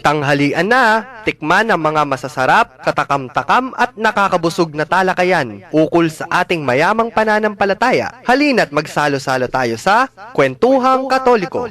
Tanghalian na, tikman ang mga masasarap, katakam-takam at nakakabusog na talakayan ukol sa ating mayamang pananampalataya. Halina't magsalo-salo tayo sa Kwentuhang Katoliko.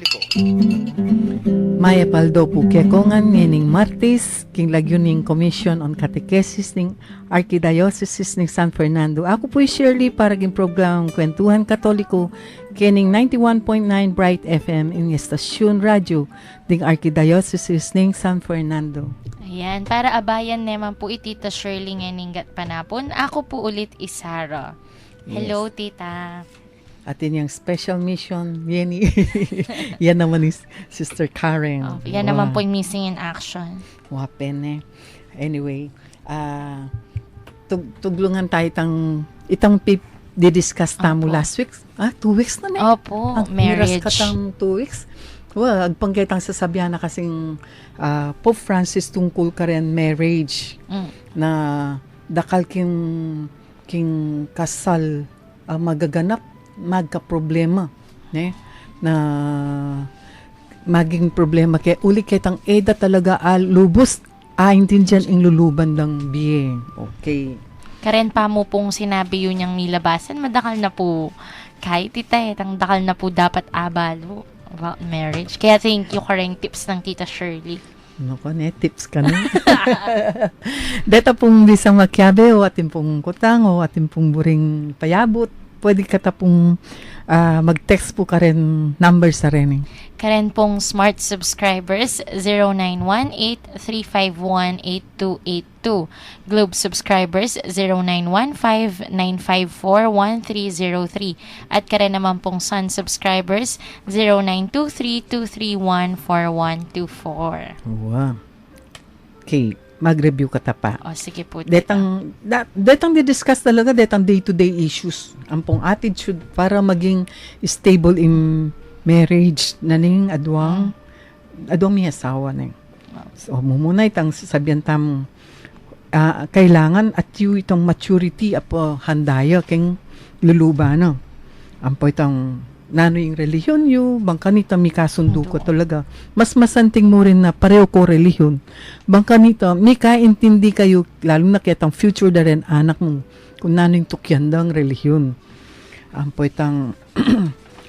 Maya paldo po kekongan ning Martis, king lagyuning Commission on Catechesis ning Archdiocese ning San Fernando. Ako po Shirley para ging programang Kwentuhan Katoliko kining 91.9 Bright FM in Estasyon Radio ding Archdiocese ning San Fernando. Ayan, para abayan naman po Tita Shirley ngeninggat panapon. Ako po ulit Isara. Hello, yes. Tita. Atin yung special mission, Yenny. Yan naman ni Sister Karen. Oh, yan naman po yung missing in action. Wapen eh. Anyway, tuglungan tayo itang didiscuss tamo last week. 2 weeks na na. Opo, marriage. Miras ka 2 weeks. Well, agpanggitang sasabihan na kasing Pope Francis tungkol ka rin marriage na dakal king kasal magaganap magka-problema na maging problema kaya uli kitang eda talaga lubos intindihan ing luluban lang biye. Okay. Karen pa mo pong sinabi yun yung nilabasan, madakal na po kahit tita dakal na po dapat abalo about marriage. Kaya thank you Karen tips ng Tita Shirley. Naku, tips ka na. Deta pong bisang makyabe o atin pong kutang o atin pong buring payabot. Pwede ka tapong mag-text po ka rin number sa rin. Karen pong smart subscribers 0918-351-8282. Globe subscribers 0915-954-1303. At karen naman pong Sun subscribers 0923-231-4124. Wow. Okay. Mag-review ka pa. O, sige po. Detang di-discuss talaga, detang day-to-day issues. Ang pong attitude para maging stable in marriage na ning adwang may asawa na. So, mumuna itang sabihan tam kailangan at yung itong maturity apo handaya king luluba no. Ang po itong nano yung relihiyon yu, bangka nita may kasundo ko talaga. Mas masanting mo rin na pareho ko relihiyon. Bangka nita, may kaintindi kayo, lalo na kitang future na rin anak mo, kung nano yung tukyandang relihiyon. Ang po itang,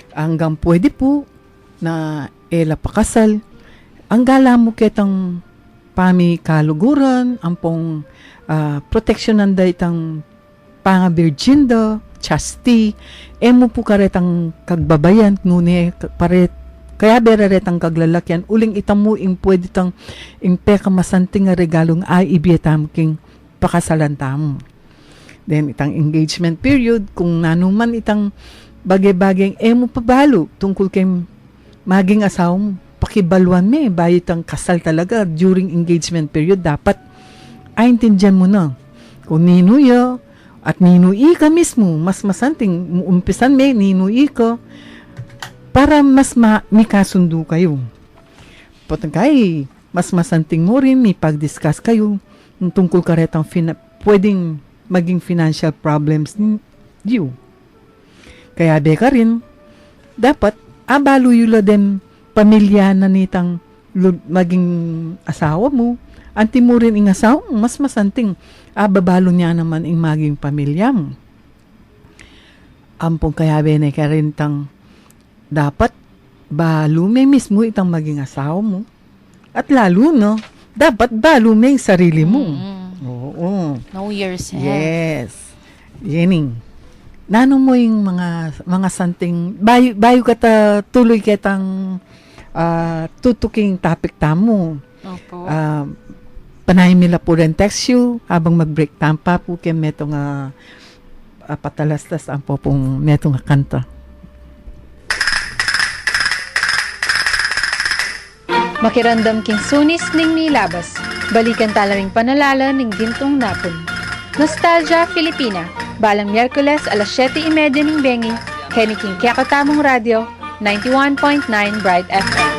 hanggang pwede po na pakasal. Ang gala mo kitang pami kaluguran, ang pong protection nanda itang panga-virgin da, chastity, mo po karetang kagbabayan, ngune paret, kaya beraretang kaglalakyan, uling itamu ing pwede tang ing peka masanting nga regalong ay ibiyetam king pakasalan tamo. Then itang engagement period, kung nanuman itang bagay-bagay, mo pabalo tungkol kay maging asawa mo, pakibaluan me, bayo itang kasal talaga during engagement period, dapat intindihan mo na kung ninuya, at ninui ka mismo, mas masanting, umpisan may ninui ka, para mas may kasundo kayo. Potangkay, mas masanting mo rin, may pag-discuss kayo, tungkol ka retang pwedeng maging financial problems niyo. Kaya ka rin, dapat, abalo yula din, pamilya na nitang maging asawa mo, anti mo rin ing asawa, mas masanting, babalo niya naman ing maging pamilya mo. Ampong kaya bene ka rin tang dapat balo may mismo itang maging asawa mo. At lalo no, dapat balo may sarili mo. Oo. Know yourself. Yes. Yening. Nano mo yung mga santing bayo ka tuloy kitang tutuking topic tamo. Opo. Panay nila po rin text you habang mag-break time pa po kaya metong patalastas ang po pong metong kanta. Makirandam king sunis ning nilabas. Balikan talaming panalala ning gintong napon. Nostalgia Filipina. Balang Miyerkules alas 7:30 ning bengi. Keniking Kakatamong Radio 91.9 Bright FM.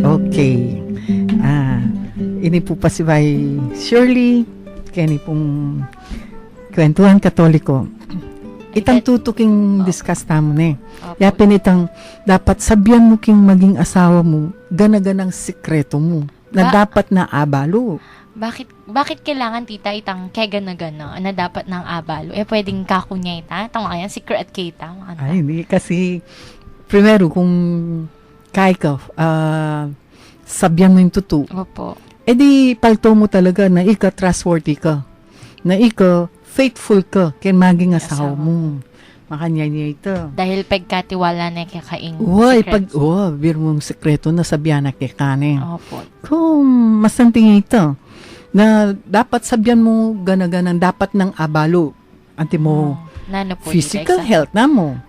Okay. Ini po pa si Bay Shirley, kani pong Kwentuhan Katoliko. Itang tutuking discuss tamo ne. Opo. Yapin itang dapat sabyan mo king maging asawa mo, ganaganang sikreto mo, na dapat na abalo. Bakit kailangan tita itang kega na gana na dapat ng abalo? Pwedeng kakunya ita. Tama kaya, secret kita. Ay, hindi. Kasi, primero, kung kaya ka, sabyan mo yung tutu. Opo. Di, palto mo talaga na ika trustworthy ka. Na ika faithful ka kaya maging asawa mo. Makanya niya ito. Dahil pagkatiwala na kakaing Uy, secret. bir mong sekreto na sabyan na kikane. Opo. Kung masanting ito, na dapat sabyan mo ganaganang dapat ng abalo. Anti mo, Nano po, physical tita, health na mo.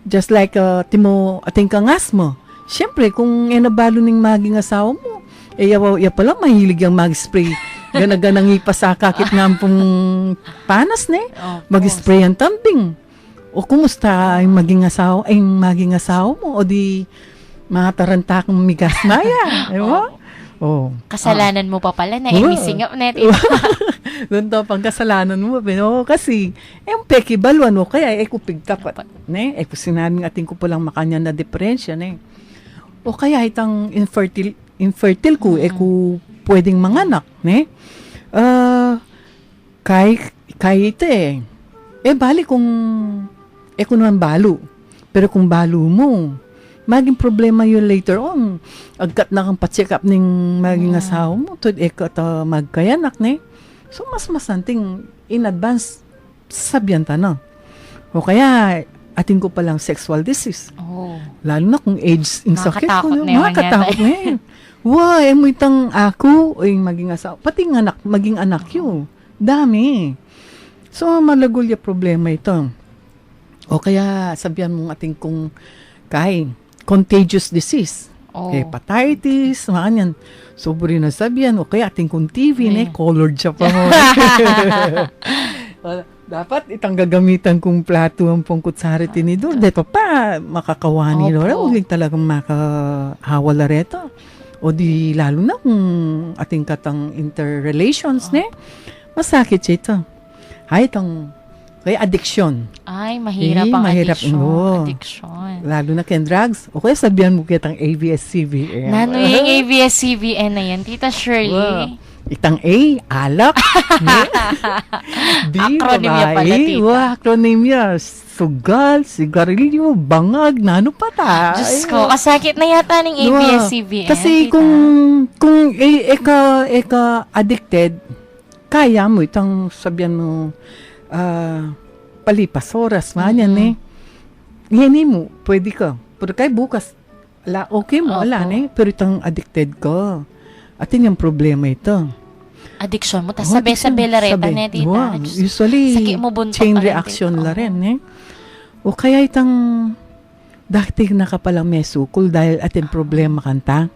Just like, timo ating kangas mo. Siyempre, kung inabalo ng maging asawa mo, ya pala mahilig yung mag-spray. Ganaganang ipasakakit na pong panas ne. opo. Mag-spray ang tamping. O kumusta ang maging asawa mo? O di matarantak ng migas maya. Ewa? Oh. Kasalanan mo pa pala na Oo. imisingap na tita. Doon to pang kasalanan mo. Pero kasi, yung peki baluan mo, kaya kupig tapat. Ne? Kung sinabing ating ko palang makanya na diferensya. Ne? O kaya itang infertile ko, kung pwedeng manganak. Ne? Kaya ito bali kung naman balo. Pero kung balo mo, maging problema yun later on. Agkat na kang pa-check up ng maging asawa mo, to magkayanak, ne? So, mas masanting in advance, sabyan ta na. O kaya, atin ko palang sexual disease. Oh. Lalo na kung age insecure ko. Nakakatakot na yun, Nakakatakot na yun. Wow, mo itang ako, o yung maging asawa. Pati ng anak, maging anak yun. Dami. So, malagulya problema ito. O kaya, sabihan mong ating kung contagious disease. Oh. Hepatitis, mga yan. Sobre na sabihan. O kaya ating kung TV, colored siya pa mo. Dapat itang gagamitan kong plato ang pong kutsari tinidor. Dito pa, makakawani. Opo. Lora, huwag talagang makahawala reto. O di lalo na kung ating katang interrelations, ne? Masakit siya ito. Hay, itong kaya addiction. Ay, mahirap ang mahirap, addiction. oo. Addiction. Lalo na ken drugs. O kaya sabihan mo kitang ABS-CBN. Nano yung ABS-CBN na yan, Tita Shirley? Wow. Itang A, alak. B, Acronym niya pala, babae. tita. Wow, acronym niya. Sugal, sigarilyo, bangag, nano pa ta. Diyos ko, kasakit na yata ng ABS-CBN. Kasi tita. kung eka addicted, kaya mo itang sabihan mo, palipas oras, manyan Yan mo, pwede ka. Pero kay bukas, okay mo, wala Opo. Pero itang addicted ka. Atin yung problema ito. Addiction mo, tas sabi-sabi lareta na, Tita. Wow. Diyos, Usually, sakit mo buntok chain ka rin, reaction tita. la rin. O kaya itang dati na ka palang may sukol dahil atin problema kanta.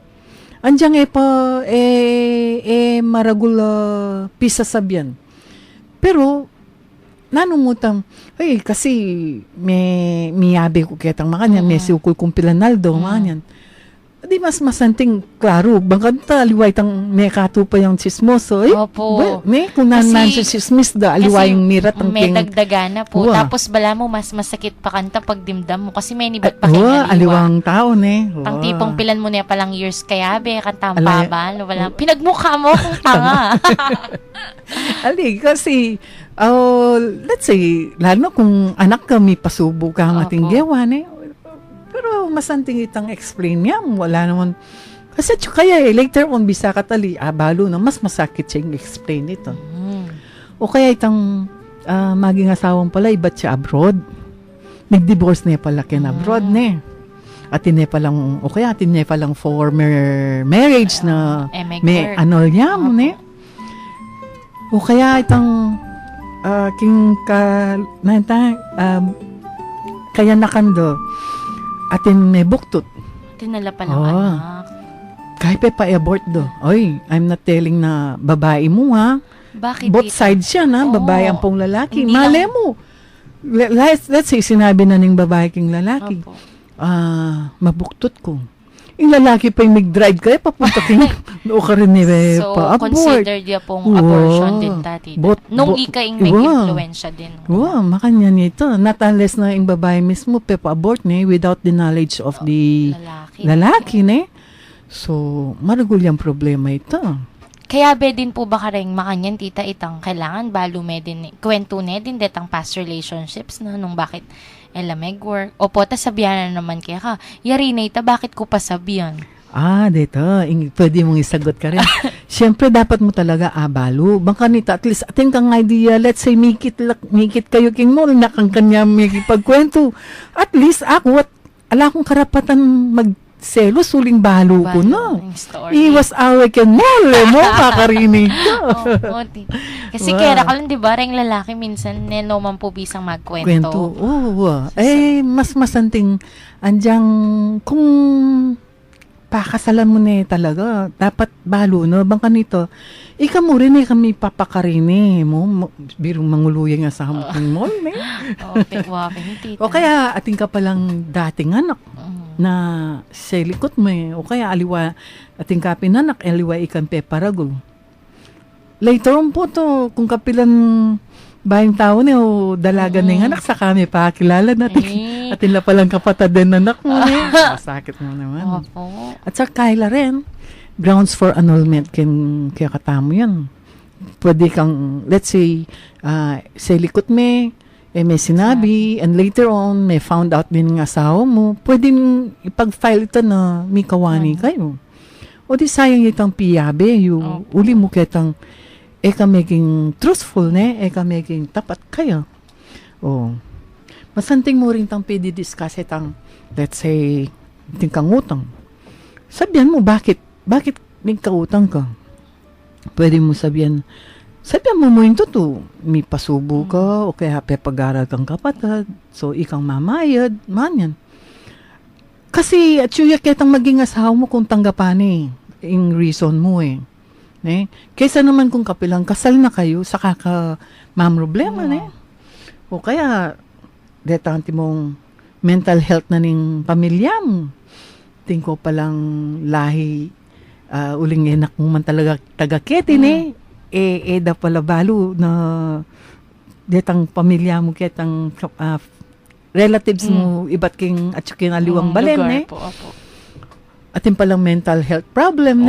Andiyan maragul pisa sabyan. Pero, nanumutang, kasi may miyabi ko kitang makanya, may sukol kong pilanaldo, manyan. Di mas masanting, klaro, bangkanta, aliway tang may katupa yung chismoso. Opo. Kung nanan Kasi- sa chismis da, aliway yung mirat ang may king. dagdagan na po. Wow. Tapos bala mo, mas masakit pa kanta pag dimdam mo. Kasi may nibat pa kayo Aliwang tao, ne. Ang tipong pilan mo na palang years kaya, be, kanta ang Alay- babal. Wala. Pinagmukha mo kung tanga. Ali, kasi, let's say, lalo na kung anak ka, may pasubo ka ang Opo. ating gawa, ne. Pero masanting itang explain niya. Wala naman. Kasi kaya later on, bisa ka tali, balo na, mas masakit siya yung explain ito. O kaya itang maging asawang pala, iba't siya abroad. Nag-divorce niya pala kin abroad ne. Atin niya palang, o kaya atin niya palang former marriage na may anol niya mo ne. O kaya itang kaya nakando atin may buktot. Tinala palang anak. Kahit pa abort do. Oy, I'm not telling na babae mo ha. Bakit? Both sides siya na, babae ang pong lalaki. Hindi Mali mo. Let's say, sinabi na ng babae king lalaki. Opo. Mabuktot ko. Yung lalaki pa yung mag-drive kaya papunta king o ka rin So, pa-abort. consider niya pong abortion din, tati. Nung ika yung may influensya din. Makanya nito. Not unless na yung babae mismo pa-abort without the knowledge of the lalaki ne. So, maragul yung problema ito. Kaya be din po ba kareng makanyan tita itang kailangan balo me din kwento ne din detang past relationships na nung bakit elameg work. Opo, ta sabihan na naman kaya ka. Yari na ita, bakit ko pa sabihan? Dito. Pwede mong isagot ka rin. Siyempre, dapat mo talaga balo. Bangka nito, at least, ating kang idea, let's say, mikit kayo king mo, nakang kanya may pagkwento. At least, ako, ala akong karapatan selos, suling balo ko na. Iwas away ken mo kakarinig ka. Kasi kaya ka lang, di ba, ring lalaki minsan, neno man po bisang magkwento. Mas masanting, andyang, kung pakasalan mo talaga, dapat balo, no? Bangka nito, ika mo rin kami papakarini mo, birong manguluyan nga sa hamuting mo, O kaya, ating ka palang dating anak, na sa likot mo o kaya aliwa ating kapinanak, aliwa ikan peparagol. Later on po to, kung kapilan bayang tao o dalaga ng anak, sa kami pa kilala natin. Atin la palang kapatid ng anak mo. Masakit mo naman. At sa kaila rin, grounds for annulment kaya katamo yan. Pwede kang, let's say, sa likot mo, may sinabi, and later on, may found out din ng asawa mo, pwedeng ipag-file ito na may kawani kayo. O di sayang itang piyabe, yung uli mo kitang, ka making truthful, ka making tapat kayo. Masanting mo rin tang pwede-discuss itang, let's say, iting kang utang. Sabihan mo, bakit may kautang ka? Pwede mo sabihan mo mo ito to, may pasubo ka, o kaya pag-aral kang kapatid, so ikang mamayad, man yan. Kasi, at suya kitang maging asawa mo kung tanggapan yung reason mo Kaysa naman kung kapilang kasal na kayo, saka ka mamroblema O kaya, detanti mong mental health na ning pamilya mo. Tingko palang lahi, uling enak mo man talaga taga-ketin da pala balo na detang pamilya mo ketang relatives mo iba't king at king aliwang balen atin palang mental health problem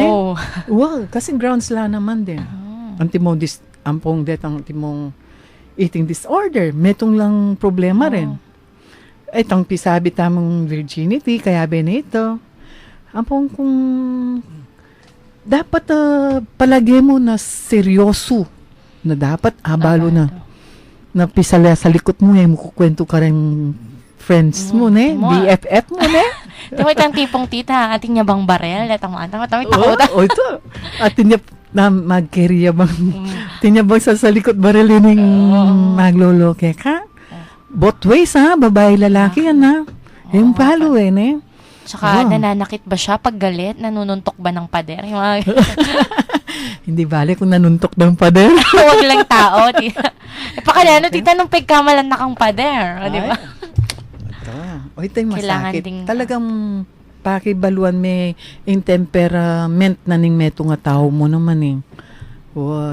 kasi grounds la naman din antimo ampong detang timong eating disorder metong lang problema rin itang pisabi tamang virginity kaya benito ampong kung dapat palagi mo na seryoso na dapat abalo na pisala sa likot mo mukukwento ka rin friends mo BFF mo Tama itang tipong tita ating niya bang barel ito ating niya na mag-carry bang ating niya bang sa likot barel yun magloloke ka both ways babae lalaki yan yung palo Tsaka nananakit ba siya pag galit? Nanununtok ba ng pader? Hindi bale kung nanuntok ng pader. Huwag lang tao. Pakalano, tita, nung pagkamalan na kang pader. Di ba? Ito yung masakit. Talagang pakibaluan may yung temperament na ning meto nga tao mo naman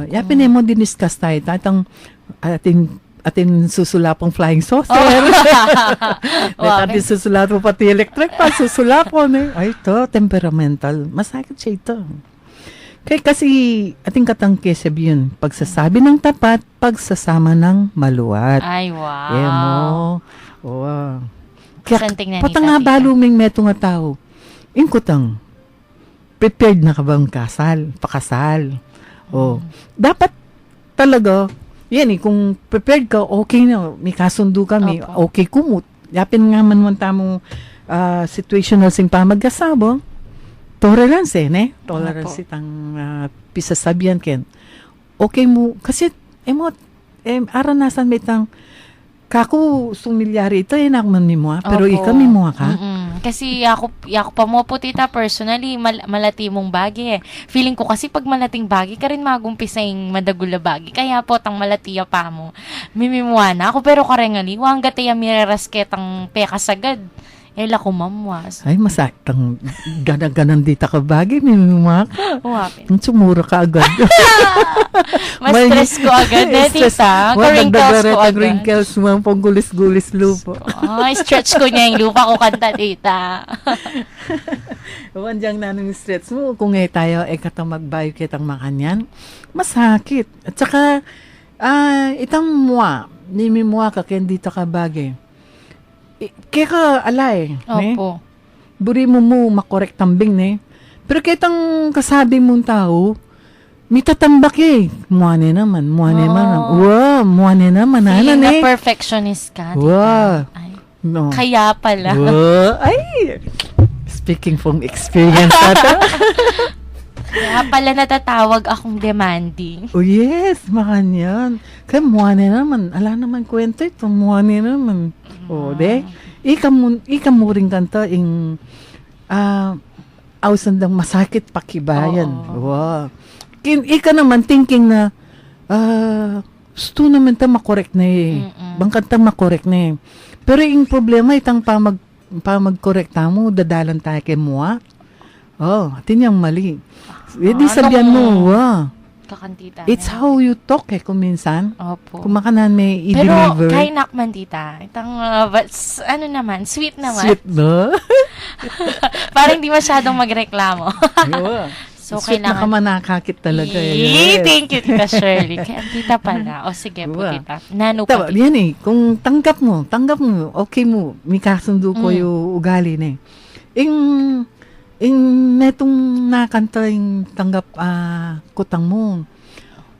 yapin mo diniscuss tayo. Atin susulapong flying saucer. Atin susulapong pati electric pa, susulapon Ay, ito, temperamental. Masakit siya ito. Kaya kasi, ating katangke sabihin, pagsasabi ng tapat, pagsasama ng maluwat. Ay, wow. Tingnan ni patanga Tita. baluming meto nga tao. Inkutang, prepared na ka bang pakasal? O, dapat talaga, yan kung prepared ka, okay na, may kasundo ka, may Opo. okay kumot. Yapin nga man mo situational sing pamagkasabo, tolerance tolerance Opo. itang pisasabihan ken. Okay mo, kasi aranasan may itang kako sumilyari ito, nakman mo pero Opo. ikaw mo ka. Kasi ako pa mo po, tita, personally, malati mong bagi eh. Feeling ko kasi pag malating bagi ka rin magumpisa yung madagula bagi. Kaya po, tang malatiya pa mo. Mimimuha na ako, pero karengali, wang gataya mirarasketang pekasagad. Ela ko mamwas. Ay, masakitang ganan dita ka bagay, may mga ka. Wapin. Sumura ka agad. Mas stress ko agad na, tita. Ka-wrinkles ko agad. Wrinkles mo, panggulis-gulis lupo. Ay, stretch ko niya yung lupa ko kanta, tita. Wandyang nanong stretch mo, kung tayo, katang magbayo kitang makanyan, masakit. At saka, itang nimi mua ka, kaya dito ka bagay. Kaya ka alay. Opo. Buri mo makorek tambing, Pero kitang kasabi mong tao, may tatambak Muane naman. Wow, muane naman. Feeling na perfectionist ka, tita. Wow. Ay, No. kaya pala. Wow. Ay! Speaking from experience ata. Kaya pala natatawag akong demanding. Oh yes, makanyan. Kaya muane naman. Ala naman kwento ito. Muane naman. De? Ika mo rin kanta awsandang masakit pakibayan. Wow. Ika naman thinking na gusto naman ta makorek na Bangkanta makorek na Pero yung problema itang pamag-correct mo, dadalan tayo kay mua. Atin yung mali. Di sabihan mo, Kakantita. it's how you talk kung minsan. Opo. Kung makanan may Pero i-deliver. kay nakman, tita. Itang, sweet naman. Sweet, no? Parang di masyadong magreklamo. So, Sweet na ka kailangan... manakakit talaga. Thank you, Tita Shirley. Kaya tita pala. O sige po, tita. Nano po, Tama, tita. yan kung tanggap mo, okay mo, may kasundo ko yung ugali netong nakanta yung tanggap kutang mo,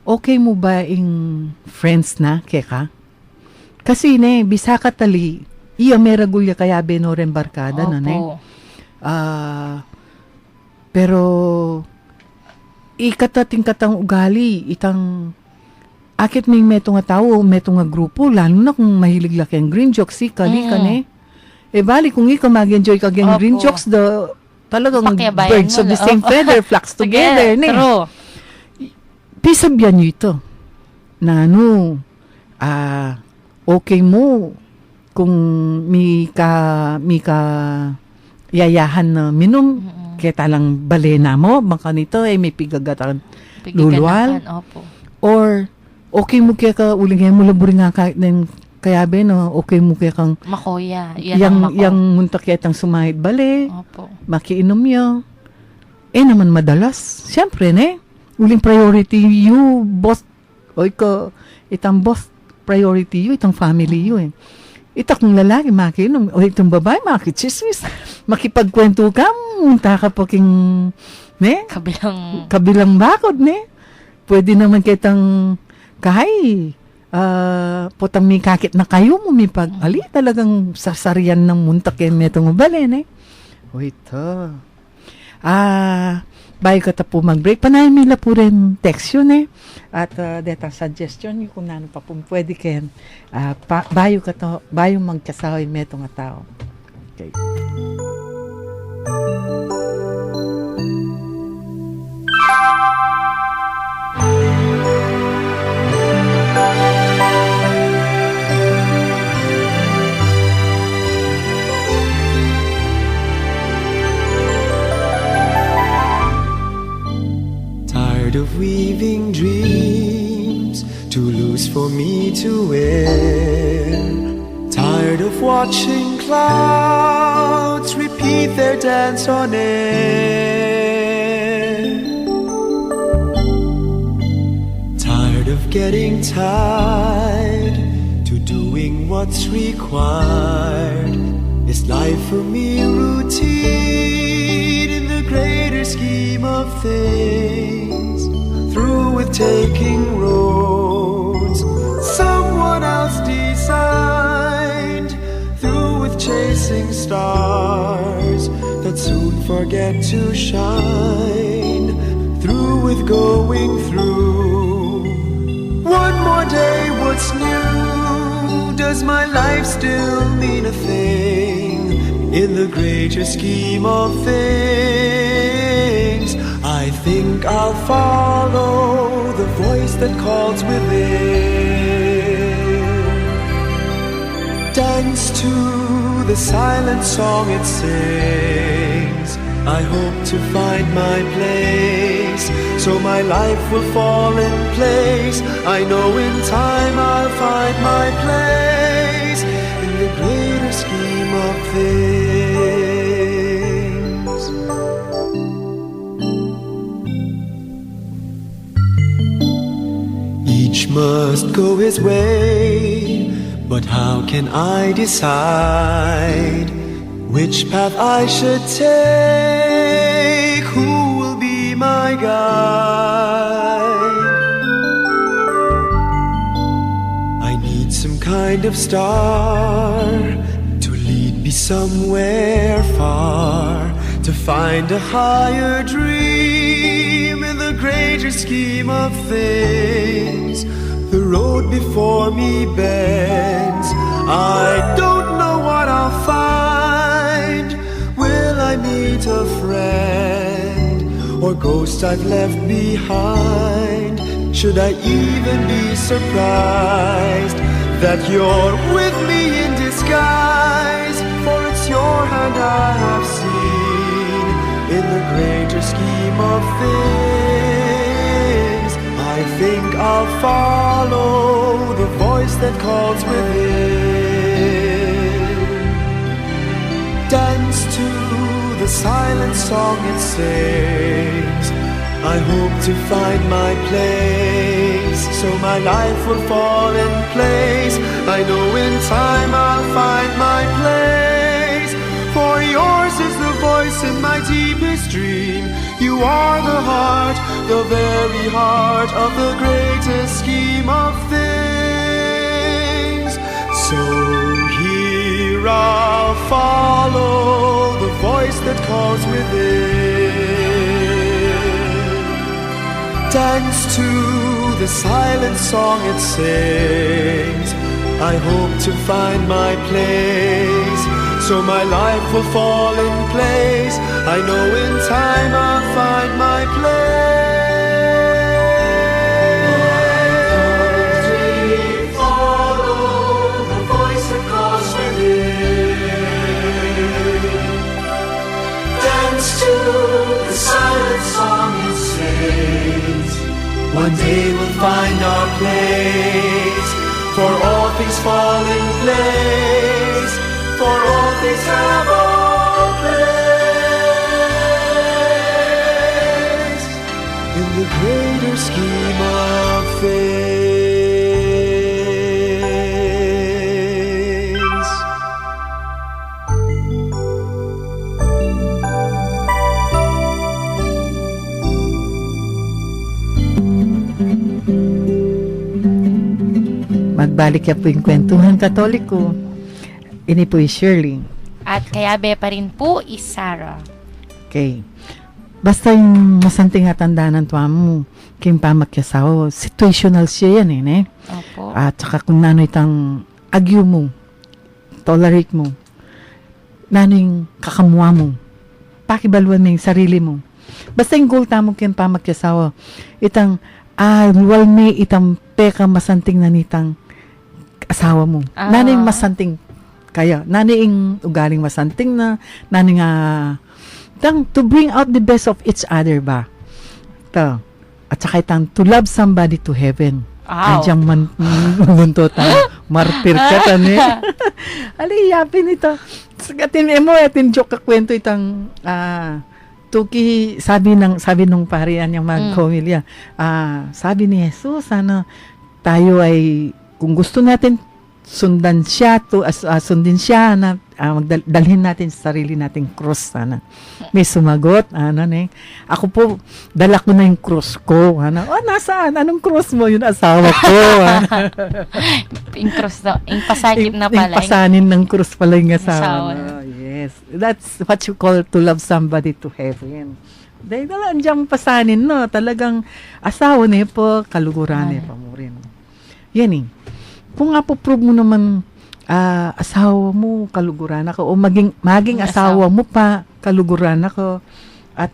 okay mo ba yung friends na, keka? Kasi bisa ka tali, iya may ragulya kaya benoren barkada na pero ikatating katang ugali, itang akit may metong nga tao, metong nga grupo, lalo na kung mahilig laki ang green jokes, kali ka bali, kung ikaw mag-enjoy ka ang green jokes, talagang Pakyabayan birds mo, of the same feather flocks together. True. Pisabyan nyo ito. Na okay mo kung may ka yayahan na minum, kaya talang balena mo, baka nito may pigagatan luluwal. Opo. Or okay mo kaya ka uling mo laburin nga kahit ng kayabe okay mo kaya kang Makoya. Yan yang muntak kitang sumahit bale. Opo. Makiinom yo. Naman madalas. Siyempre, uling priority you, boss. Itang boss priority you, itang family you Ita kung lalaki, makiinom. O itong babae, makichismis. Makipagkwento ka, munta ka pa king, kabilang bakod, Pwede naman kitang kahay, potang may kakit na kayo mo, may pag-ali, talagang sasarian ng muntak yan netong ubali, O ito. Bayo ka po mag-break. Panahin nila po rin text yun, At detang suggestion yun kung nano pa po pwede kayan. Bayo magkasahoy metong nga tao. Okay. Of weaving dreams too loose for me to wear, tired of watching clouds repeat their dance on air, tired of getting tired to doing what's required. Is life for me routine in the greater scheme of things? Through with taking roads someone else designed, through with chasing stars that soon forget to shine, through with going through one more day. What's new? Does my life still mean a thing in the greater scheme of things? I think I'll follow the voice that calls within, dance to the silent song it sings. I hope to find my place, so my life will fall in place. I know in time I'll find my place in the greater scheme of things. Each must go his way, but how can I decide which path I should take? Who will be my guide? I need some kind of star to lead me somewhere far, to find a higher dream in the greater scheme of things. The road before me bends, I don't know what I'll find. Will I meet a friend or ghost I've left behind? Should I even be surprised that you're with me in disguise? For it's your hand I have seen in the greater scheme of things. I think I'll follow the voice that calls within, dance to the silent song it sings. I hope to find my place, so my life will fall in place. I know in time I'll find my place, for yours is the voice in my deepest dream. You are the heart, the very heart of the greatest scheme of things. So here I'll follow the voice that calls within, dance to the silent song it sings. I hope to find my place, so my life will fall in place. I know in time I'll find my place. Follow the voice that calls within, dance to the silent song it sings. One day we'll find our place, for all things fall in place, for all things have a place in the greater scheme of things. Magbalik ya po yung Kwentuhan Katoliko. Ini po is Shirley. At kayabe pa rin po is Sarah. Okay. Basta yung masanting atanda ng tuwa mo, kim pamakyasaw, situational siya yan eh. Opo. At saka kung nano itang agyo mo, tolerate mo, nano yung kakamwa mo, pakibaluan mo yung sarili mo. Basta yung goal tamo kim pamakyasaw, itang, wal may itang peka masanting na nitang asawa mo. Nano yung masanting kaya, nano yung ugaling masanting na, nano nga, to bring out the best of each other ba? Ito. At saka itang to love somebody to heaven. Wow. Andiyan buntutan. Martir ka tan eh. Ali, yapin ito. Atin joke ka kwento itang tuki, sabi nung parian yung magkomilya. Sabi ni Jesus, tayo ay, kung gusto natin sundan siya, sundin siya na dalhin natin sa sarili nating cross sana. May sumagot, ako po, dala ko na yung cross ko. Nasaan? Anong cross mo? Yung asawa ko. Yung cross na, yung pasakit na pala. Yung pasanin ng cross pala yung asawa. asawa. Yes. That's what you call to love somebody to heaven. Dahil andiyan pasanin, no? Talagang asawa niya po, kaluguran niya pa mo rin. Yan Kung nga po prove mo naman, asawa mo, kaluguran ako, o maging asawa mo pa, kaluguran ako, at,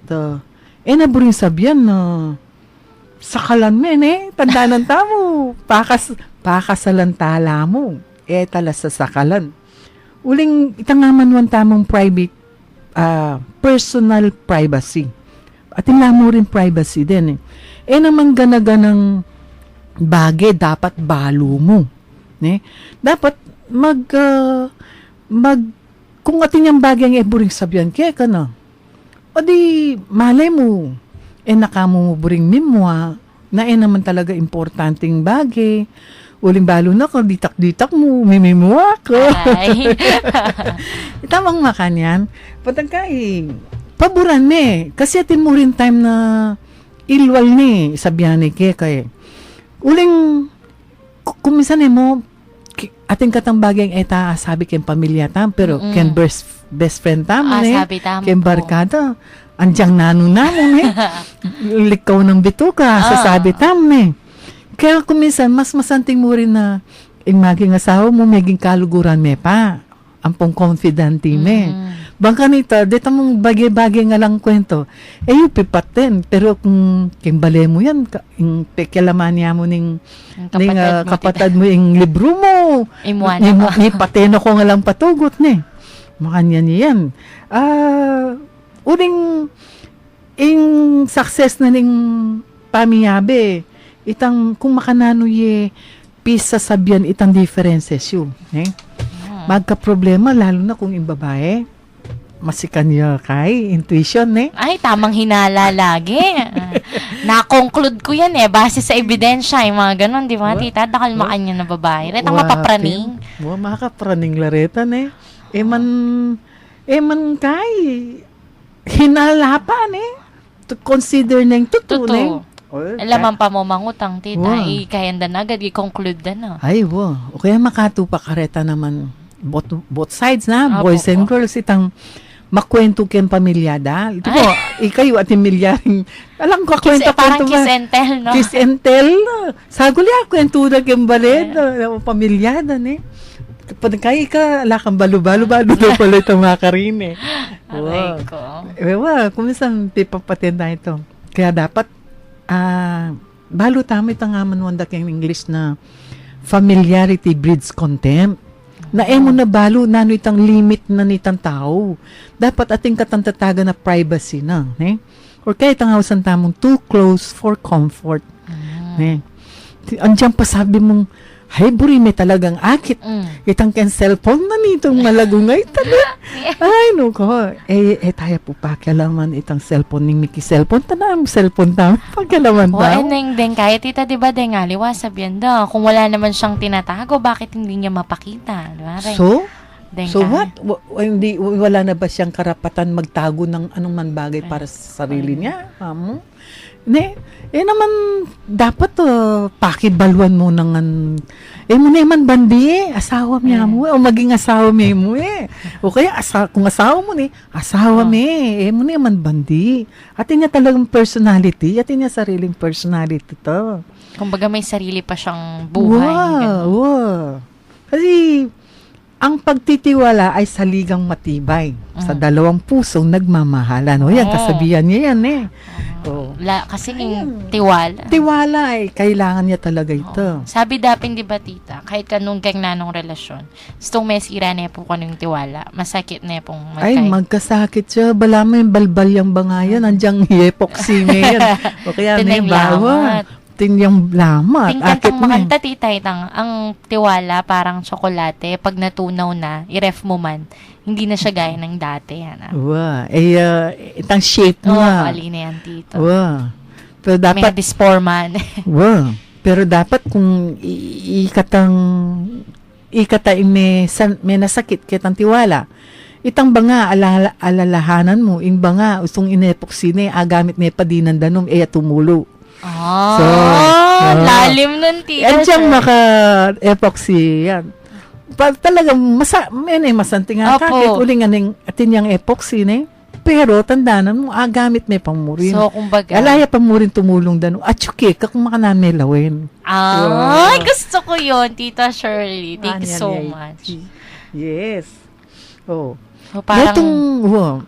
naburing sabihan, sakalan men, tanda ng tamo, pakasalantala mo, talas sa sakalan. Uling, itangaman mo ang tamang private, personal privacy. At mo rin privacy din naman ganaganang bagay, dapat balo mo. Dapat kung atin yung bagay ang buring sabihan, kaya ka na. O di, malay mo, nakamo mo buring mimwa, na naman talaga importanteng bagay. Uling balo na ko, ditak-ditak mo, mimimwa ko. Tamang makanyan. Patang paboran kasi atin mo rin time na ilwal sabihan kaya uling kuminsan mo ating katang bagay sabi ken pamilya tam pero ken best friend tam sabi tam ken barkada anjang nano namon likaw ng bituka sasabi tam kaya kuminsan mas masanting mo rin na maging asawa mo maging kaluguran pa ampong confident bangka nito, dito mong bagay-bagay nga lang kwento, yung pipatin. Pero kung kimbale mo yan, yung pekialaman niya mo ning kapatid mo, yung libro mo, ni pateno ko nga lang patugot, makanya niyan. Uling, success na ning pamiyabe, kung makanano peace sa sabihan, itang differences yun. Magka-problema, lalo na kung yung babae, masikan niya intuition, Ay, tamang hinala lagi. Na-conclude ko yan, base sa ebidensya, yung mga ganon, di ba, tita? Dakalmakan niya na babae. Retang mapapraning. Makapraning laretan, Eman hinala pa, to consider neng totoo, Alaman pa mo mangutang, tita. Kayan dan agad, i-conclude na. Ay, o kaya makatupa kareta naman, both sides na, boys and girls, makwento ken pamilyada. Ito po, ikayo at milyaring, alam ko, parang kiss and tell, no? Kiss and tell, saguli kwento na ken baled, pamilyada, Kapag ka, alakang balo-balo na pala itong makarin, Aray ko. Kuminsan, pipapatin na ito. Kaya dapat, balo tama itang aman wanda keng English na familiarity breeds contempt. Mo na balo, nano itang limit na nitang tao. Dapat ating katantataga na privacy na. Or kahit ang hausan tamong too close for comfort. Andiyan pa sabi mong, hay, buri may talagang akit. Itang ken cellphone na nitong malagungay talaga. Ay, ko. Tayo po pakialaman itang cellphone ning Mickey cellphone. Tanang cellphone tama. Pakialaman daw. Eneng din kaya, tita, diba, dengali, sabihan daw. Kung wala naman siyang tinatago, bakit hindi niya mapakita? Diba? So what? Hindi, wala na ba siyang karapatan magtago ng anong man bagay para sa sarili niya? Naman, dapat pakibalwan mo ng mo na man bandi asawa niya mo, o maging asawa mo o kaya kung asawa mo asawa mo na man bandi. Atin niya talagang personality, atin niya sariling personality to. Kumbaga may sarili pa siyang buhay. Kasi, ang pagtitiwala ay saligang matibay. Sa dalawang pusong nagmamahalan. Yan, kasabihan niya yan Kasi yung tiwala. Tiwala kailangan niya talaga ito. Sabi dapin, di ba, tita, kahit kanong kang nanong relasyon, gustong may sira na po kanong tiwala, masakit na pong magkasakit siya. Bala mo yung balbal yung bangayan, andyang epoxy ngayon. O kaya may bawat. Tinyang lamat. Tingkantang makanta, tita, ang tiwala parang tsokolate, pag natunaw na, i-ref mo man, hindi na siya gaya ng dati. Itang shape mo. Kali na yan, tito. Pero dapat, may disporman. Pero dapat kung ikatang ikata may nasakit kitang tiwala. Itang banga alalahanan mo, ing banga usong inepok sine, agamit ne padinan danom, tumulo. So, lalim nun, tita. Yan siyang maka-epoxy, yan. Talagang may masanting nga Opo. kakit, uling aning atin yung epoxy, ne? Pero, tandaanan mo, agamit may pamurin. So, kumbaga. Alaya pamurin tumulong danom. At syuki, kung makanamilawin. Gusto ko yun, Tita Shirley. Thank you so much. Yes. Oh. So, parang,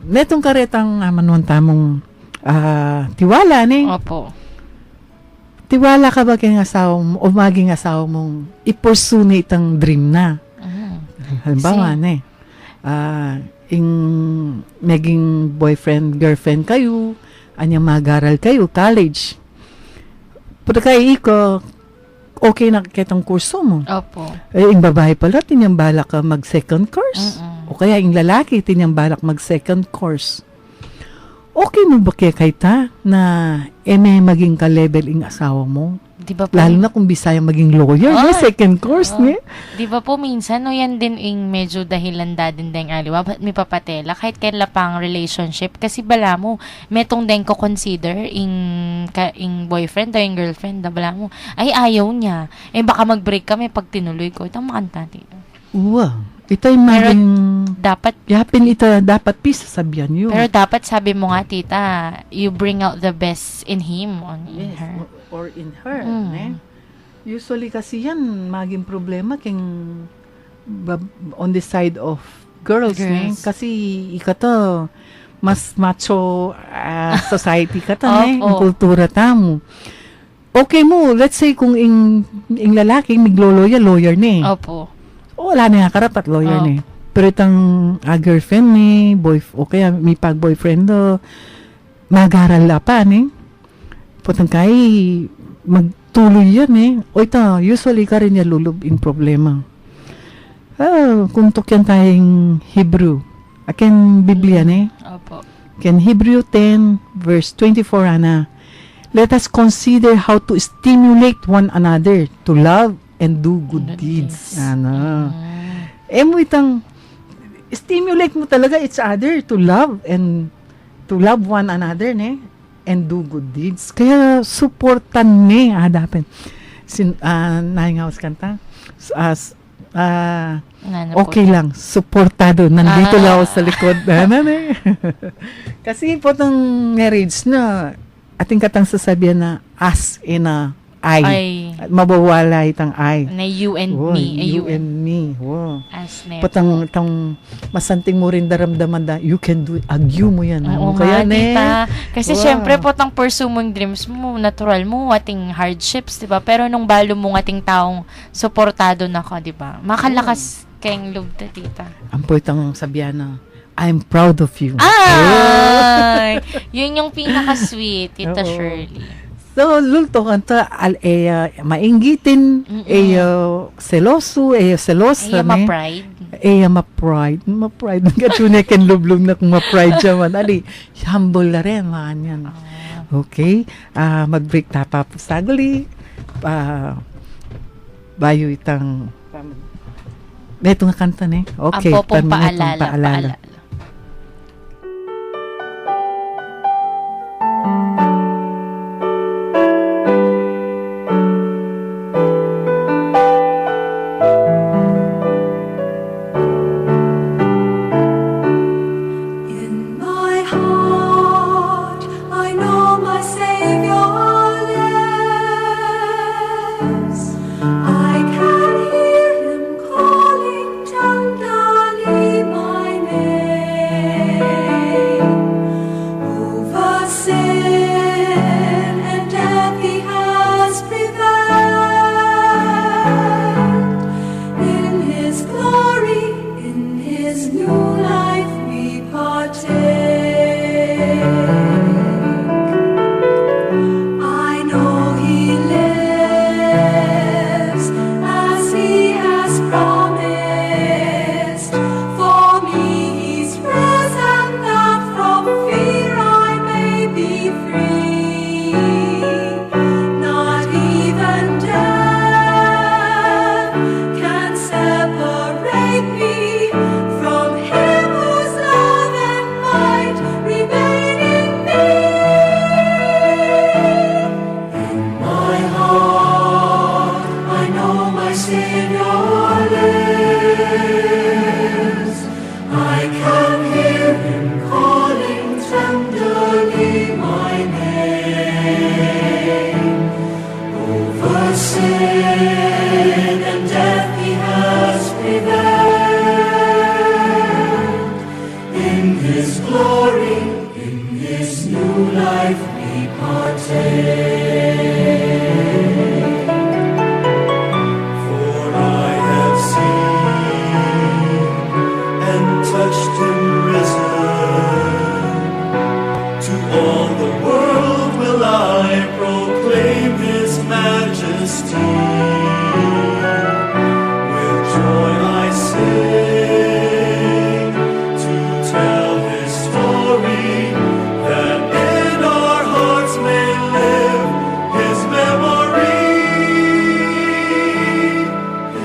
netong karetang manuan tamong tiwala, ne? opo. Tiwala ka ba kay asawa mo o maging asawa mong i-pursue na itang dream na? Halimbawa, ne? Ing maging boyfriend, girlfriend kayo, anyang mag-aral kayo, college. Pero kayo okay na kitang kurso mo. Opo. Yung babae pala, tinyang balak ka mag-second course. O kaya yung lalaki, tinyang balak mag-second course. Okay mo ba kaya ta na may maging ka-level yung asawa mo? Di ba po? Lalo na kung bisaya maging lawyer, second course niya. Di ba po minsan, yan din yung medyo dahilan din deng aliwa, ba't may papatela, kahit kaila pang relationship, kasi bala mo, metong din ko consider yung boyfriend o yung girlfriend, bala mo, ay ayaw niya, baka mag-break kami pag tinuloy ko, itang makanta dito. Wow. Ito yung maging... Dapat... Yapin ito, dapat sabihan yun. Pero dapat sabi mo nga, tita, you bring out the best in him or in her. Or in her. Usually kasi yan, maging problema on the side of girls. Kasi ikato, mas macho society ka ang kultura tamo. Okay mo, let's say kung ing lalaki, lawyer ni. Opo. Wala na nga karapat, lawyer ni. Pero itang girlfriend ni, o kaya may pag-boyfriend do, mag-aral na pa ni. Putang kay, magtuloy yan O ito, usually ka rin niya lulub in problema. Kung tukyan tayong Hebrew, akin Biblia ni. Opo. Ken Hebrew 10 verse 24 ana. Let us consider how to stimulate one another to love and do good deeds. Ano. Mo itang stimulate mo talaga each other to love and to love one another, ne? And do good deeds. Kaya supportan ni dapat. Nahingawas kanta. Okay lang. Supportado. Nandito lang ako sa likod. Kasi po itong marriage na ating katang sasabihan na as in a I. Mabawala itang I. Na you and me. You and me. Wow. As never. Patang masanting mo rin daramdaman na you can do it. Agyo mo yan. Oo kaya nga, tita. Kasi syempre po tang pursue mong dreams mo, natural mo, ating hardships, diba? Pero nung balo mo ating taong suportado na ka, diba? Makalakas kayong loob ta, tita. Ang po itang sabihan na, I'm proud of you. Ay! Yun yung pinaka-sweet, Tita Shirley. So, lulto kanta, mainggitin, seloso, selosa. Ma-pride. Ma-pride. Ma-pride. Nagkatuna ken lublog na kung ma-pride siya man. Humble na rin, man yan. Okay? Mag-break na pa po saguli. Bayo itang... Neto nga kanta, ne? Okay. Ang popong paalala. Free. we partake. For I have seen and touched Him risen. To all the world will I proclaim His majesty. With joy I sing to tell His story, that in our hearts may live His memory.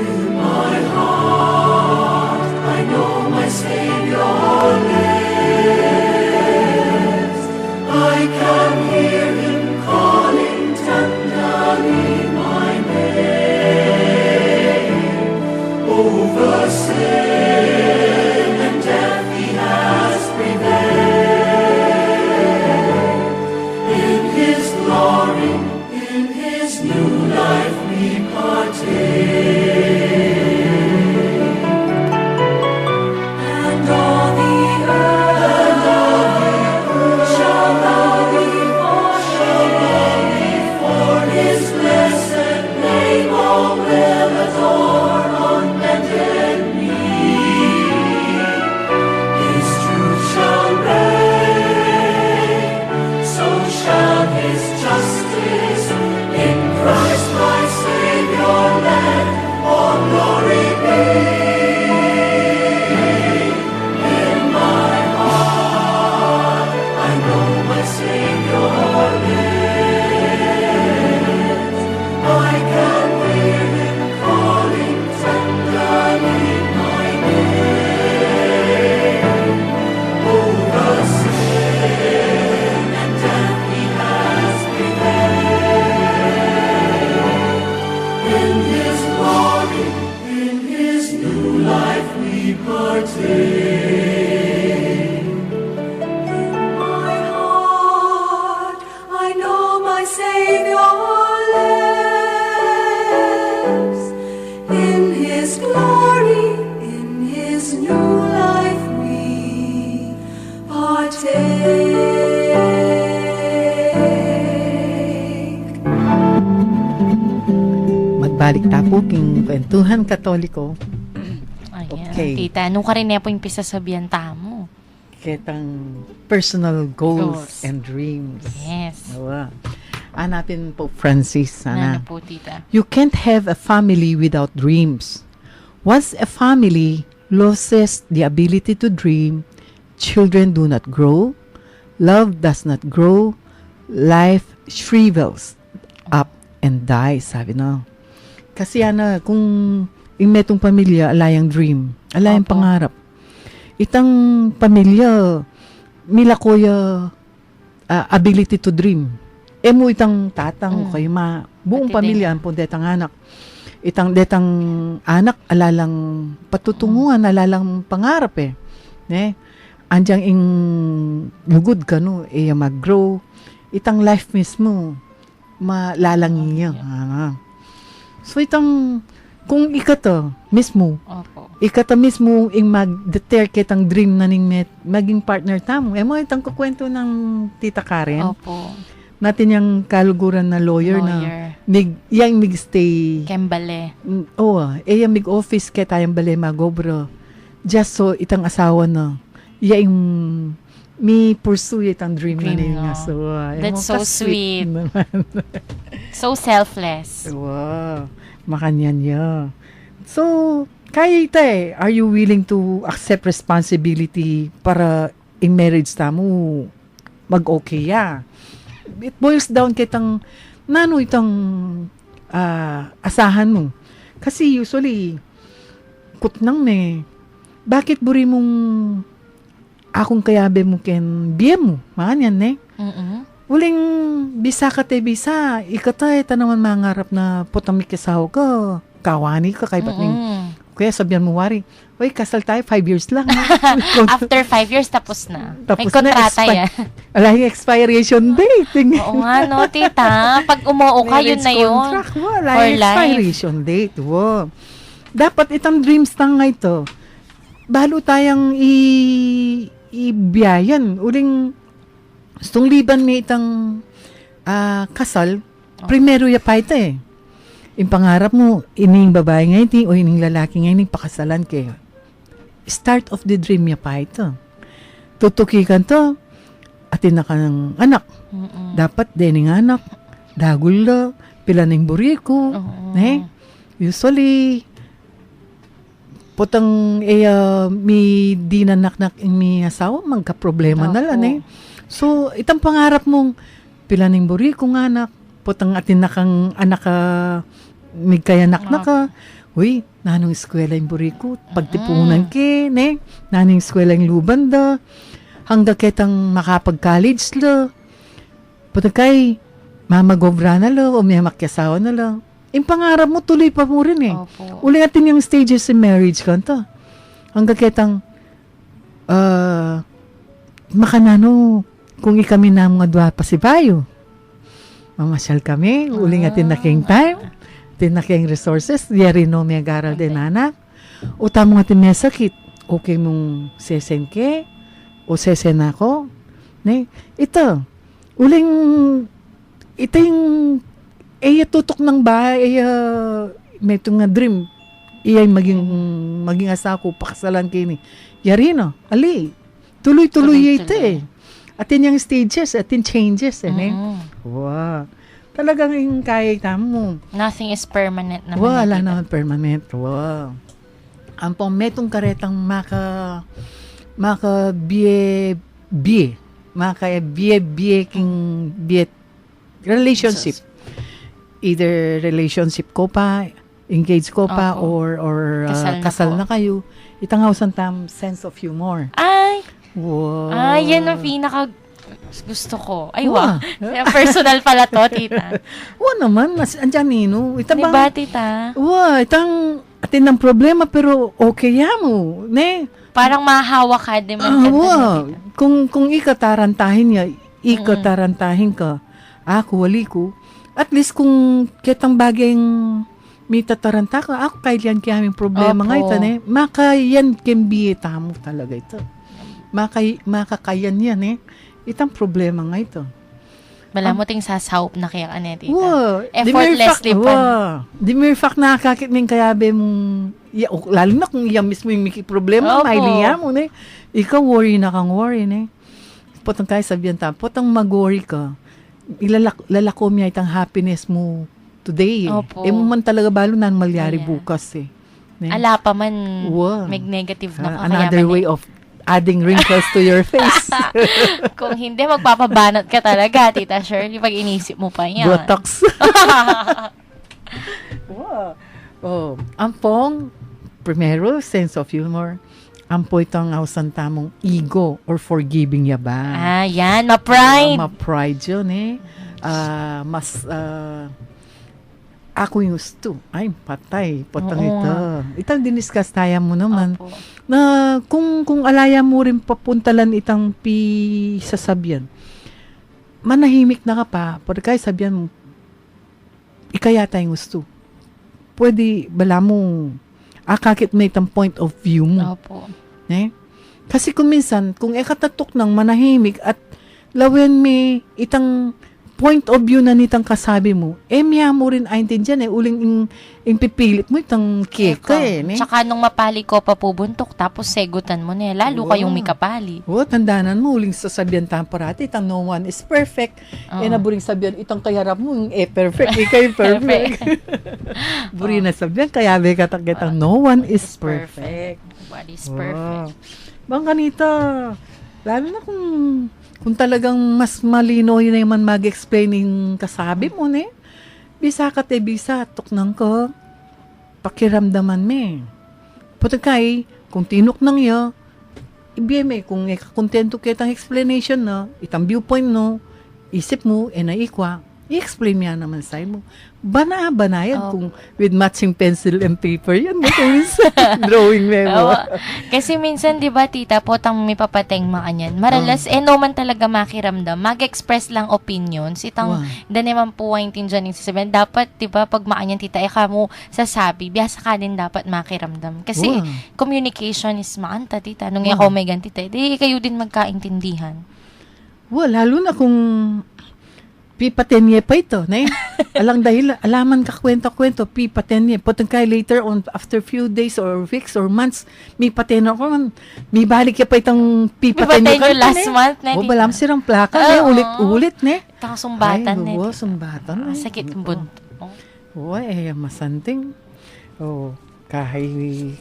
In my heart I know my Savior lives. I can hear Him calling tenderly my name. Over sin and death He has prevailed. In His glory, in His new life we partake. And all the earth shall bow before His blessed name. All will adore on bended knee. His truth shall reign, so shall His justice. In Christ my Savior let all glory be. In my heart I know my Savior lives. I can hear Him calling tenderly my name. Over sin and death He has prevailed. In His glory, in His new life we partake. In my heart I know my Savior lives. In His glory, in His new life we partake. Magbalik tapo king Kwentuhan Katoliko. Ayan. Okay. Tita, ano ka rin na po yung pisasabihan tamo? Kitang personal goals Goals. and dreams. Yes. Awa. Hanapin po Francis Ano sana. po, tita? You can't have a family without dreams. Once a family loses the ability to dream, children do not grow, love does not grow, life shrivels up and dies, sabi na. Kasi kung imetong pamilya, alayang dream, alayang Opo. pangarap. Itang pamilya, milakoya ability to dream. Emo itang tatang kayo buong Pati pamilya ang detang anak. Itang detang anak alalang patutunguhan, alalang pangarap Ne? Andyang ing lugod ka no, mag-grow. Itang life mismo malalangin niya. So itang kung ikata mismo, Opo. ikata mismo ing mag-deter kitang dream na ning maging partner tamo. Mo itang kukwento ng Tita Karen. Opo. Natin yung kaluguran na lawyer. Na yang mig-stay. Kembale. Yung mig-office kaya tayong bale magobro. Just so itang asawa na yung mi pursue itang dream na Dream, niya. no? So, That's so sweet. naman. So selfless. Wow. Makanyan niya. So, kaya ita are you willing to accept responsibility para in marriage tamo mag-okay ya? It boils down kitang itang asahan mo. Kasi usually, kutnang bakit buri mong akong kayabe mo ken biye mo? Makanyan Uling bisa ka te bisa, ikatay tanaman mangarap na putamik kisaw ka, kawani ka kay batning. Kaya sabihan mo wari, oy kasal tayo 5 years lang. After 5 years, tapos na. Tapos May kontrata na, yan. Alay expiration date. Oo nga, no, tita. Pag umuo ka, yun na yun. Contract, wala For expiration date. Wow. Dapat itang dreams tang nga ito. Balo tayang ibiyayan. Uling, gustong liban may itang kasal, primero ya pa ito eh. Yung pangarap mo, ining babae ngayon, o ining lalaki ngayon, pakasalan kayo. Start of the dream ya pa ito. Tutukikan to, atin na ka ng anak. Dapat din ng anak, dagul la, pila ng buriko. Usually, potang may di nanaknak may asawa, magka-problema na lang eh. So, itang pangarap mong pila ng buriko ng anak, potang atin na kang anak ka, may kayanak na ka. Uy, nanong eskwela yung buriko, pagtipunan ke, ne? Nanong eskwela yung lubanda, hanggang ketang makapag-college la. Potang kay, mamagobra na la, o may makyasawa na la. Yung pangarap mo, tuloy pa mo rin eh. Uli natin yung stages in marriage kanta. Hanggang ketang, makanano, kung ikami na mga dwa pa si Bayo. Mamasyal kami, uli natin na king time, tin na king resources, yari no may garal din anak. O tamo natin may sakit, okay mong sesen ke, o sesen ako. Ne? Ito, uling, ito yung tutok ng bahay, may itong dream, maging asa ko, pakasalan kayo ni. Yari no, ali, tuloy-tuloy ito eh. Atin yung stages, atin changes eh. Wow. Talagang yung kaya mo. Nothing is permanent naman. Wala naman permanent. Wow. Ang pong metong karetang biye king relationship. Either relationship ko pa, engaged ko pa, or kasal na kayo. Itangawsan tam sense of humor. Ay! Wow. Ay, yan ang pinaka gusto ko. Ay, wow. Personal pala to, tita. Naman. Andyan nino. Diba, tita? Itang atin ng problema, pero okay ya mo. Ne? Parang mahawa ka, di man. Kung ikatarantahin niya, ikatarantahin ka, ako, wali ko, at least kung kitang bagayng may tataranta ka, ako kailan kaya aming problema nga ito, ne? Makayan kimbiyeta mo talaga ito. Makakayan yan, eh. Itang problema nga ito. Bala mo ting sasahop na kaya ka, tita. Effortlessly pa. The mere fact na kakit ng kayabe mong, lalo na kung iya mismo yung may problema, mailiya mo, ne? Ikaw worry na kang worry, ne? Potang kaya sabihan ta, potang mag-worry ka, ilalakom niya itang happiness mo today, eh. Mo man talaga balo na malyari bukas, eh. Ne? Ala pa man, may negative na another way of adding wrinkles to your face. Kung hindi, magpapabanat ka talaga, Tita Shirley, pag inisip mo pa yan. Botox. Ampong, primero, sense of humor. Ampo itong ausan tamong ego or forgiving ya ba? Yan, ma-pride. Ma-pride yun, eh. Ako yung gusto. Ay, patay. Potang ito. Itang diniscuss tayo mo naman. Na kung alaya mo rin papuntalan itang sasabihan, manahimik na ka pa. Pagka sabihan mo, ikaya tayong gusto. Pwede, bala mo, akakit mo itang point of view mo. Eh? Kasi kung minsan, kung ekatatok ng manahimik at lawen may itang point of view na nitang kasabi mo, miya mo rin aintindihan, uling pipilit mo itang keka, ne? Tsaka nung mapali ko pa pubuntok, tapos segutan mo na, lalo kayong may kapali. Tandanan mo, uling sasabihan tayo parati, itang no one is perfect, naburing sabihan, itang kayarap mo, yung perfect, ikay perfect. Buri na sabihan, kaya may katang no one is perfect. Nobody's perfect. Bang kanita, lalo na kung talagang mas malino yun naman mag-explain yung kasabi mo, ne? Bisa ka bisa, tuknang ko, pakiramdaman me. Pagkakay, kung tinok nang yo, ibiyeme, kung kontento kitang explanation na, itang viewpoint no, isip mo, naikwa, i-explain niya naman sa mo. Bana-banayad kung with matching pencil and paper, yan mo kung drawing memo. Kasi minsan, di ba, tita, potang may papateng makanyan. Maralas, no man talaga makiramdam. Mag-express lang opinions. Itang, naman po yung tindihan yung sasabihin. Dapat, di ba, pag makanyan, tita, ka mo sasabi, biyasa ka din dapat makiramdam. Kasi, communication is maanta, tita. Nung ako may ganti, tita, di kayo din magkaintindihan. Lalo na kung pipatenye pa ito, ne? Alang dahil, alaman ka kwento-kwento, pipatenye. Potong kay later on, after few days or weeks or months, may pateno ko, may balik ka pa itong pipatenye Pipatenye last month, ne? O, balam sirang plaka, ne? Oo. Ulit-ulit, ne? Takasumbatan, Ay, ne? oo, sumbatan. Sakit ng bunto. Oo, masanting. Oo, kahay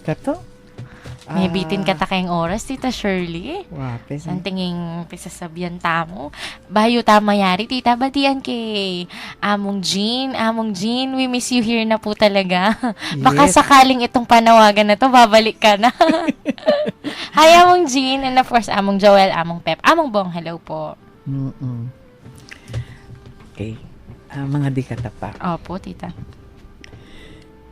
ka to. May bitin ka ta kayong oras, Tita Shirley. Wape. San tinging pisasabihan tamo. Bayo tama yari, Tita. Batian kay Among Jean. Among Jean, we miss you here na po talaga. Baka Yes. sakaling itong panawagan na to, babalik ka na. Hi, Among Jean. And of course, Among Joel, Among Pep, Among Bong, hello po. Okay. Mga di katapa. Opo, Tita.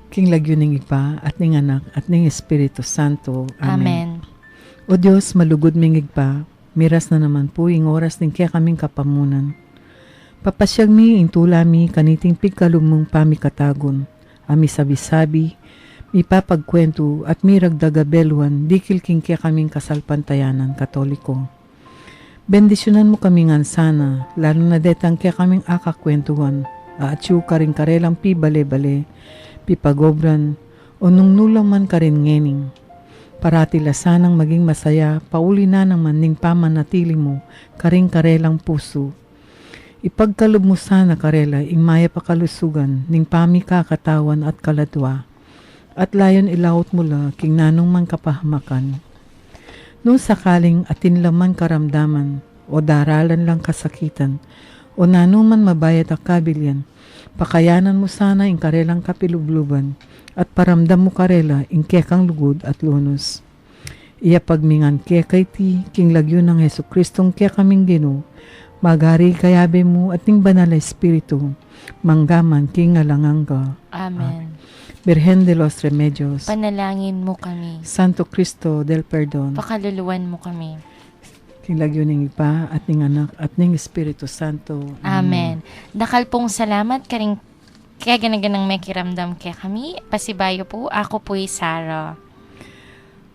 King lagyo ning ipa at ning anak at ning Espiritu Santo. Amen. Amen. O Diyos, malugod mingig pa, miras na naman po ing oras ning kaya kaming kapamunan. Papasyag mi intula mi kaniting pigkalumong pamikatagon, ami sabi-sabi, mi papagkwento at mi ragdagabeluan, dikil king kaya kaming kasalpantayanan katoliko. Bendisyonan mo kami ngan sana, lalo na detang kaya kaming akakwentuhan, aatsu ka rin karelang pi bale-bale, pipagobran, o nung nulang man ka rin ngening. Parati lasanang maging masaya, pauli na naman ning pamanatili mo, karing karelang puso. Ipagkalob mo sana karela, imaya pakalusugan, ning pami kakatawan at kaladwa, at layon ilawot mula, king nanong man kapahamakan. Nung sakaling atin laman karamdaman, o daralan lang kasakitan, o nanong man mabayat akabilyan, pakayanan mo sana ing karelang kapilubluban at paramdam mo karela ing kekang lugod at lunos. Iya pagmingan kekay ti king lagyo ng Hesu Kristong kekaming Ginoo, magari kayabe mo at ning banal na espiritu, manggaman king alangang ka. Amen. Birhen de los Remedios, Panalangin mo kami. Santo Cristo del Perdon, Pakaluluwan mo kami. king lagyo ning ipa at ning anak at ning Espiritu Santo. Amen. Dakal pong salamat karing kaya ganaganang may kiramdam kaya kami. Pasibayo po, ako po'y Sarah.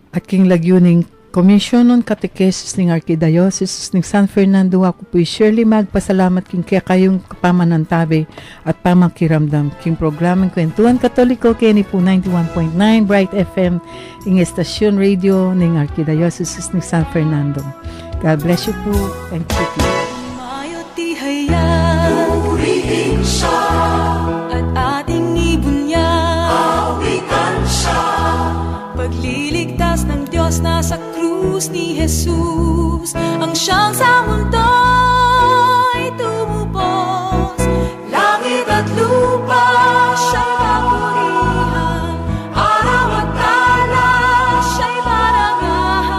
At king lagyo ning Komisyon ng Catechesis ng Archdiocese ng San Fernando, ako po'y surely magpasalamat king kaya kayong pamanantabi at pamakiramdam king programang Kwentuhan Katoliko kaya ni po 91.9 Bright FM ing estasyon radio ng Archdiocese ng San Fernando. God bless you po and keep you. Mayo't tihayag, purihin siya, at ating ibunyag, awitan siya. Pagliligtas ng Diyos nasa krus ni Jesus, ang siyang sa mundo'y tumubos. Langit at lupa, siya'y papurihan, araw at tala, siya'y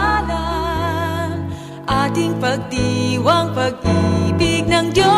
parangalan. Ating pagdiwang pag-ibig ng Diyos